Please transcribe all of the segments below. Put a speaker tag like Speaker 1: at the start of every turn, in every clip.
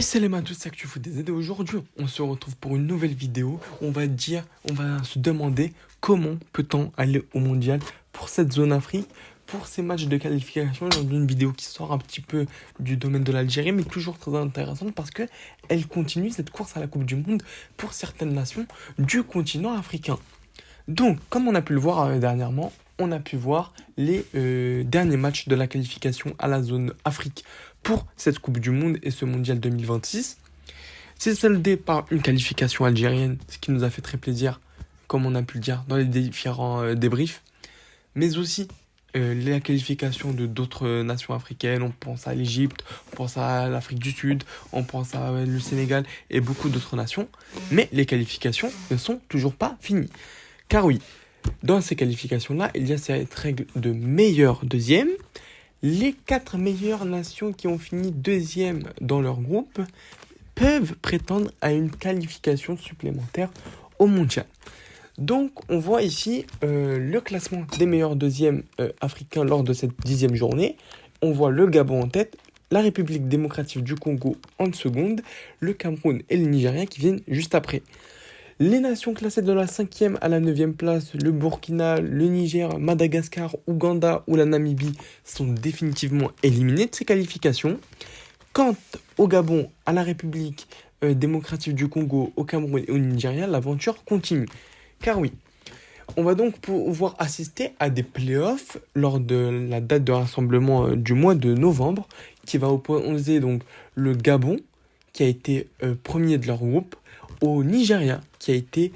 Speaker 1: Salam à tous, c'est ActuFoot DZ et aujourd'hui on se retrouve pour une nouvelle vidéo. On va se demander comment peut-on aller au mondial pour cette zone Afrique, pour ces matchs de qualification. Dans une vidéo qui sort un petit peu du domaine de l'Algérie, mais toujours très intéressante parce que elle continue cette course à la Coupe du Monde pour certaines nations du continent africain. Donc, comme on a pu le voir dernièrement, on a pu voir les derniers matchs de la qualification à la zone Afrique pour cette Coupe du Monde et ce Mondial 2026. C'est soldé par une qualification algérienne, ce qui nous a fait très plaisir, comme on a pu le dire dans les différents débriefs, mais aussi la qualification de d'autres nations africaines. On pense à l'Égypte, on pense à l'Afrique du Sud, on pense à le Sénégal et beaucoup d'autres nations. Mais les qualifications ne sont toujours pas finies. Car oui, dans ces qualifications-là, il y a cette règle de meilleur deuxième. Les 4 meilleures nations qui ont fini deuxième dans leur groupe peuvent prétendre à une qualification supplémentaire au mondial. Donc, on voit ici le classement des meilleurs deuxièmes africains lors de cette 10e journée. On voit le Gabon en tête, la République démocratique du Congo en seconde, le Cameroun et le Nigeria qui viennent juste après. Les nations classées de la 5e à la 9e place, le Burkina, le Niger, Madagascar, Ouganda ou la Namibie sont définitivement éliminés de ces qualifications. Quant au Gabon, à la République démocratique du Congo, au Cameroun et au Nigeria, l'aventure continue. Car oui, on va donc pouvoir assister à des playoffs lors de la date de rassemblement du mois de novembre qui va opposer donc le Gabon qui a été premier de leur groupe au Nigeria qui a été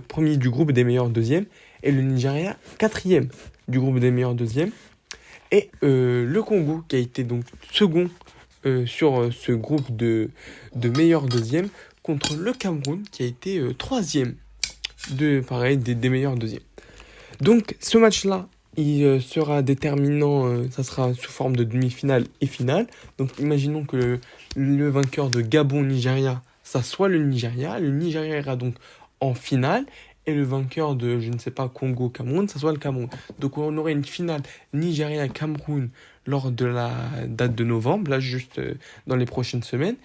Speaker 1: premier du groupe des meilleurs deuxièmes et le Nigeria quatrième du groupe des meilleurs deuxièmes et le Congo qui a été donc second sur ce groupe de meilleurs deuxièmes contre le Cameroun qui a été troisième des meilleurs deuxièmes. Donc ce match-là, il sera déterminant, ça sera sous forme de demi-finale et finale. Donc imaginons que le vainqueur de Gabon-Nigeria, ça soit le Nigeria. Le Nigeria ira donc en finale. Et le vainqueur de, je ne sais pas, Congo-Cameroun, ça soit le Cameroun. Donc on aurait une finale Nigeria-Cameroun lors de la date de novembre, là juste dans les prochaines semaines,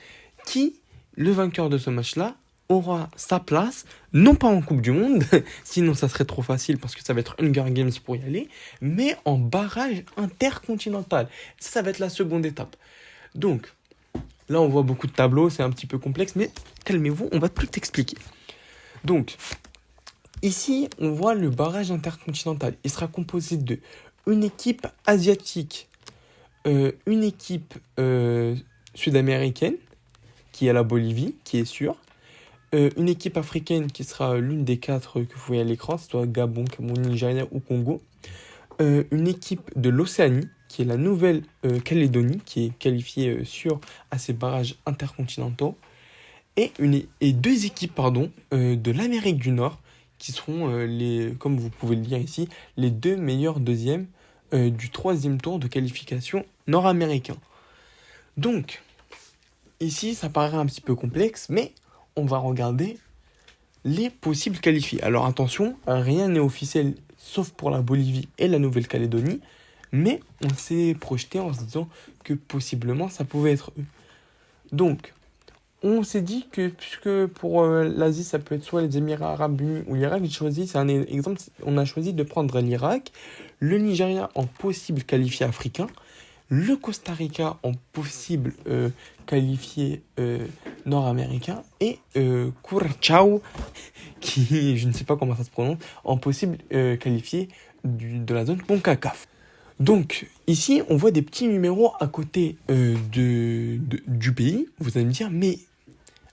Speaker 1: le vainqueur de ce match-là, aura sa place, non pas en Coupe du Monde, sinon ça serait trop facile parce que ça va être Hunger Games pour y aller, mais en barrage intercontinental. Ça va être la seconde étape. Donc, là on voit beaucoup de tableaux, c'est un petit peu complexe, mais calmez-vous, on va tout expliquer. Donc, ici on voit le barrage intercontinental. Il sera composé de une équipe asiatique, une équipe sud-américaine, qui est la Bolivie, qui est sûre, une équipe africaine qui sera l'une des 4 que vous voyez à l'écran, soit Gabon, Cameroun, Nigeria ou Congo. Une équipe de l'Océanie, qui est la Nouvelle-Calédonie, qui est qualifiée à ces barrages intercontinentaux. Et 2 équipes de l'Amérique du Nord, qui seront, comme vous pouvez le lire ici, les 2 meilleurs deuxièmes du 3e tour de qualification nord-américain. Donc, ici, ça paraît un petit peu complexe, mais on va regarder les possibles qualifiés. Alors attention, rien n'est officiel sauf pour la Bolivie et la Nouvelle-Calédonie, mais on s'est projeté en se disant que possiblement ça pouvait être eux. Donc, on s'est dit que puisque pour l'Asie ça peut être soit les Émirats Arabes Unis ou l'Irak, c'est un exemple, on a choisi de prendre l'Irak, le Nigeria en possible qualifié africain, le Costa Rica en possible qualifié nord-américain et Curaçao, qui je ne sais pas comment ça se prononce, en possible qualifié de la zone CONCACAF. Donc ici on voit des petits numéros à côté du pays. Vous allez me dire mais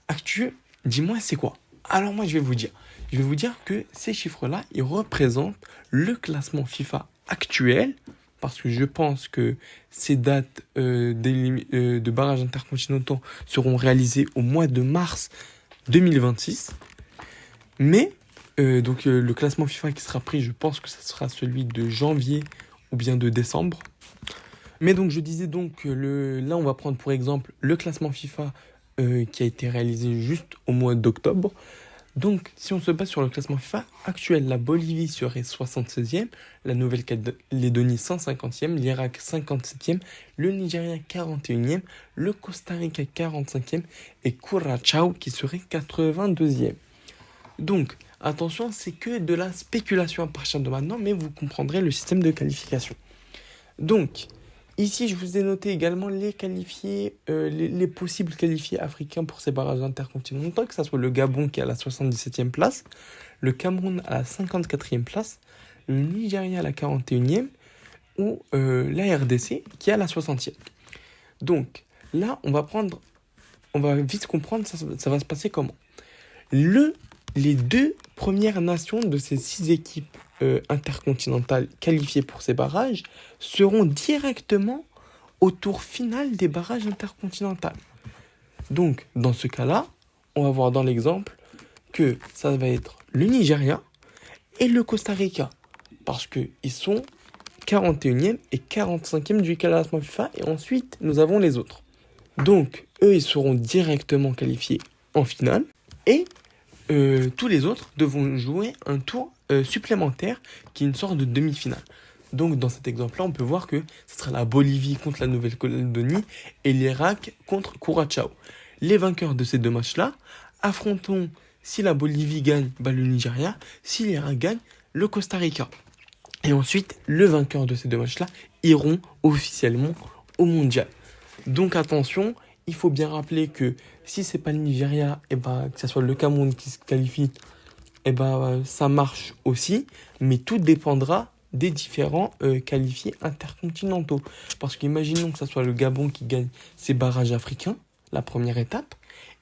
Speaker 1: Actu, dis-moi c'est quoi? Alors moi je vais vous dire que ces chiffres-là ils représentent le classement FIFA actuel. Parce que je pense que ces dates de barrages intercontinentaux seront réalisées au mois de mars 2026. Mais, le classement FIFA qui sera pris, je pense que ce sera celui de janvier ou bien de décembre. Mais donc, je disais donc que là, on va prendre pour exemple le classement FIFA qui a été réalisé juste au mois d'octobre. Donc, si on se base sur le classement FIFA actuel, la Bolivie serait 76e, la Nouvelle-Calédonie 150e, l'Irak 57e, le Nigeria 41e, le Costa Rica 45e et Curaçao qui serait 82e. Donc, attention, c'est que de la spéculation à partir de maintenant, mais vous comprendrez le système de qualification. Donc, ici, je vous ai noté également les qualifiés, les possibles qualifiés africains pour ces barrages intercontinentaux, que ce soit le Gabon qui est à la 77e place, le Cameroun à la 54e place, le Nigeria à la 41e ou la RDC qui est à la 60e. Donc, là, on va vite comprendre ça va se passer comment. Les deux premières nations de ces 6 équipes intercontinentales qualifiées pour ces barrages seront directement au tour final des barrages intercontinentaux. Donc, dans ce cas-là, on va voir dans l'exemple que ça va être le Nigeria et le Costa Rica, parce qu'ils sont 41e et 45e du classement FIFA, et ensuite, nous avons les autres. Donc, eux, ils seront directement qualifiés en finale, et tous les autres devront jouer un tour supplémentaire qui est une sorte de demi-finale. Donc dans cet exemple-là, on peut voir que ce sera la Bolivie contre la Nouvelle-Calédonie et l'Irak contre Curaçao. Les vainqueurs de ces deux matchs-là affronteront, si la Bolivie gagne, le Nigeria, si l'Irak gagne, le Costa Rica. Et ensuite, le vainqueur de ces deux matchs-là iront officiellement au mondial. Donc attention, il faut bien rappeler que si c'est pas le Nigeria, que ce soit le Cameroun qui se qualifie, ça marche aussi, mais tout dépendra des différents qualifiés intercontinentaux. Parce qu'imaginons que ce soit le Gabon qui gagne ses barrages africains, la première étape,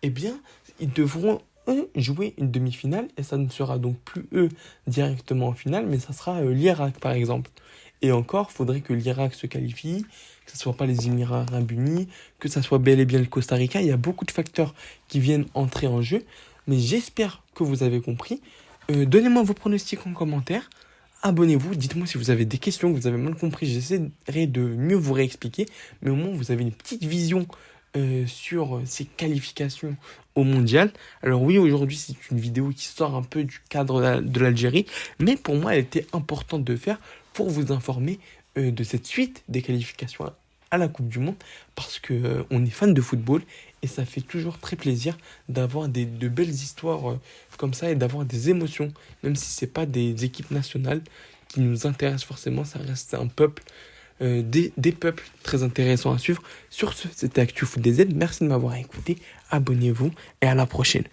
Speaker 1: ils devront jouer une demi-finale, et ça ne sera donc plus eux directement en finale, mais ça sera l'Irak par exemple. Et encore, il faudrait que l'Irak se qualifie, que ce ne soit pas les Émirats Arabes Unis, que ce soit bel et bien le Costa Rica. Il y a beaucoup de facteurs qui viennent entrer en jeu, mais j'espère que vous avez compris. Donnez-moi vos pronostics en commentaire, abonnez-vous, dites-moi si vous avez des questions, que vous avez mal compris, j'essaierai de mieux vous réexpliquer, mais au moins vous avez une petite vision sur ces qualifications au mondial. Alors oui, aujourd'hui c'est une vidéo qui sort un peu du cadre de l'Algérie, mais pour moi elle était importante de faire pour vous informer de cette suite des qualifications à la Coupe du Monde, parce que on est fan de football et ça fait toujours très plaisir d'avoir de belles histoires comme ça et d'avoir des émotions, même si c'est pas des équipes nationales qui nous intéressent forcément, ça reste un peuple, des peuples très intéressants à suivre. Sur ce, c'était ActuFootDZ, merci de m'avoir écouté, abonnez-vous et à la prochaine.